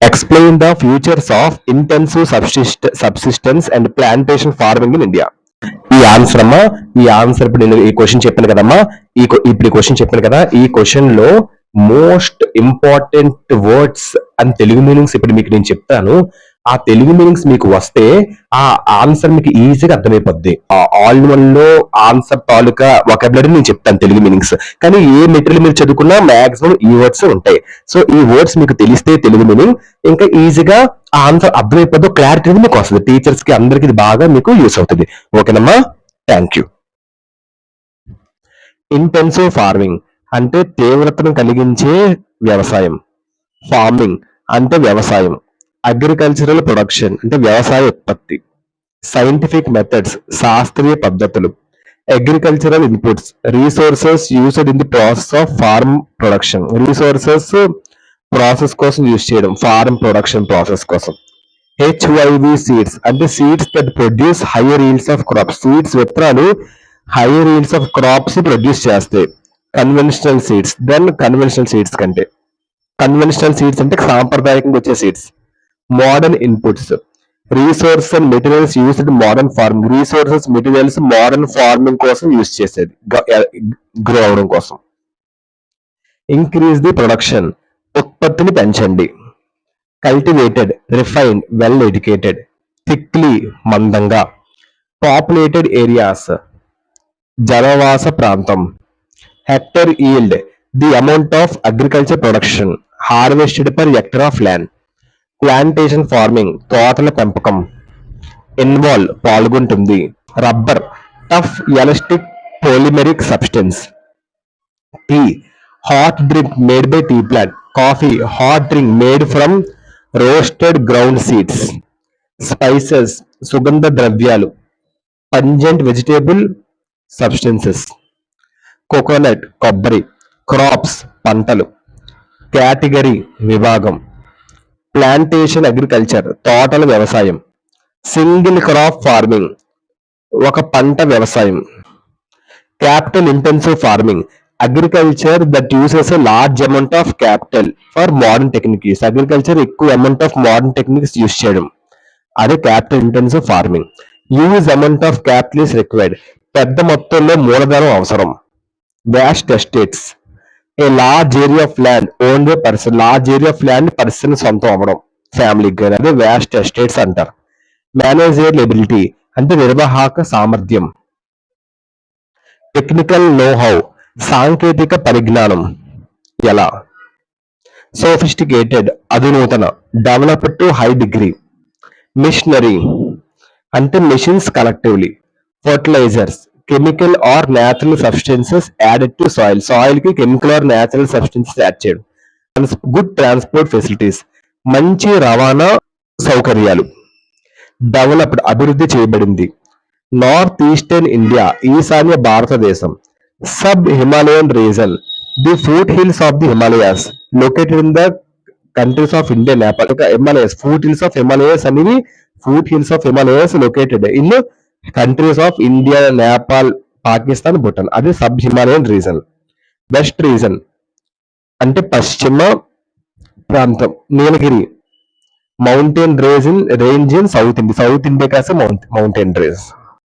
Explain the features of intensive subsistence and plantation farming in India. ఈ answer అమ్మా, ఈ answer ఇప్పుడు నేను ఈ క్వశ్చన్ చెప్పాను కదమ్మా, ఇప్పుడు ఈ క్వశ్చన్ చెప్పాను కదా, ఈ క్వశ్చన్ లో most important words and Telugu meanings ఇప్పుడు మీకు నేను చెప్తాను. ఆ తెలుగు మీనింగ్స్ మీకు వస్తే ఆ ఆన్సర్ మీకు ఈజీగా అర్థమైపోద్ది. ఆ ఆల్ వన్ లో ఆన్సర్ తాలూకా వొకాబులరీ నేను చెప్తాను తెలుగు మీనింగ్స్. కానీ ఏ మెటీరియల్ మీరు చదువుకున్నా మాక్సిమం ఈ వర్డ్స్ ఉంటాయి. సో ఈ వర్డ్స్ మీకు తెలిస్తే తెలుగు మీనింగ్ ఇంకా ఈజీగా ఆ ఆన్సర్ అర్థమైపోద్దు, క్లారిటీ మీకు వస్తుంది. టీచర్స్ కి అందరికి ఇది బాగా మీకు యూస్ అవుతుంది. ఓకేనమ్మా, థ్యాంక్ యూ. ఇంటెన్సివ్ ఫార్మింగ్ అంటే తీవ్రతను కలిగించే వ్యవసాయం. ఫార్మింగ్ అంటే వ్యవసాయం. అగ్రికల్చరల్ ప్రొడక్షన్ అంటే వ్యవసాయ ఉత్పత్తి. సైంటిఫిక్ మెథడ్స్ శాస్త్రీయ పద్ధతులు. Agricultural inputs resources used in the process of farm production. Resources process కోసం యూజ్ చేయడం, ఫార్మ్ ప్రొడక్షన్ ప్రాసెస్ కోసం. హెచ్వైవి సీడ్స్ అంటే seeds that produce higher yields of crops. Seeds విత్తనాలు higher yields of crops produce చేస్తాయి. Conventional seeds conventional seeds కంటే conventional seeds అంటే సాంప్రదాయకంగా వచ్చే seeds. Modern inputs resource and materials used modern farming. Resources materials modern farming కోసం use చేసేది, grow అవడం కోసం. ఇంక్రీజ్ ది ప్రొడక్షన్ ఉత్పత్తిని పెంచండి. Cultivated refined well educated. Thickly మందంగా. పాపులేటెడ్ ఏరియాస్ జనవాస ప్రాంతం. Hectare yield the amount of agriculture production harvested per hectare of land. Plantation farming తోటల పెంపకం. ఇన్వాల్వ్ పాల్గొంటుంది. Rubber tough elastic polymeric substance. Tea hot drink made by tea plant. Coffee hot drink made from roasted ground seeds. Spices సుగంధ ద్రవ్యాలు. Pungent vegetable substances. Coconut కొబ్బరి. Crops పంటలు. Category విభాగం. Plantation agriculture తోటల వ్యవసాయం. సింగిల్ క్రాప్ ఫార్మింగ్ ఒక పంట వ్యవసాయం. Capital intensive farming agriculture that uses a large amount of capital for modern techniques. Agriculture ఎక్కువ amount of modern techniques use చేయడం, అదే capital intensive farming. Use amount of capital is required పెద్ద మొత్తంలో మూలధనం అవసరం. Vast estates a large area of land own by person. Large area of land person సొంతం అవ్వడం ఫ్యామిలీకి కానీ, అదే వాస్ట్ ఎస్టేట్స్ అంటారు. మేనేజరియల్ ఎబిలిటీ అంటే నిర్వాహక సామర్థ్యం. టెక్నికల్ నోహౌ సాంకేతిక పరిజ్ఞానం. ఎలా. సోఫిస్టికేటెడ్ అధునూతన. Developed to high degree. Machinery అంటే machines collectively. Fertilizers chemical or natural substances added to soil. Soil కి chemical or natural substances add చేయడం. గుడ్ ట్రాన్స్పోర్ట్ ఫెసిలిటీస్ మంచి రవాణా సౌకర్యాలు. డెవలప్డ్ అభివృద్ధి చేయబడింది. నార్త్ ఈస్టర్న్ ఇండియా ఈశాన్య భారతదేశం. Sub Himalayan region the foothills of the Himalayas located in the countries of India Nepal. Himalayas foothills of Himalayas అనేవి foothills of Himalayas located in countries of India Nepal Pakistan Bhutan, అది sub Himalayan region. West region అంటే పశ్చిమ ప్రాంతం. Nilgiri mountain range in South India. South India కాసే mountain range.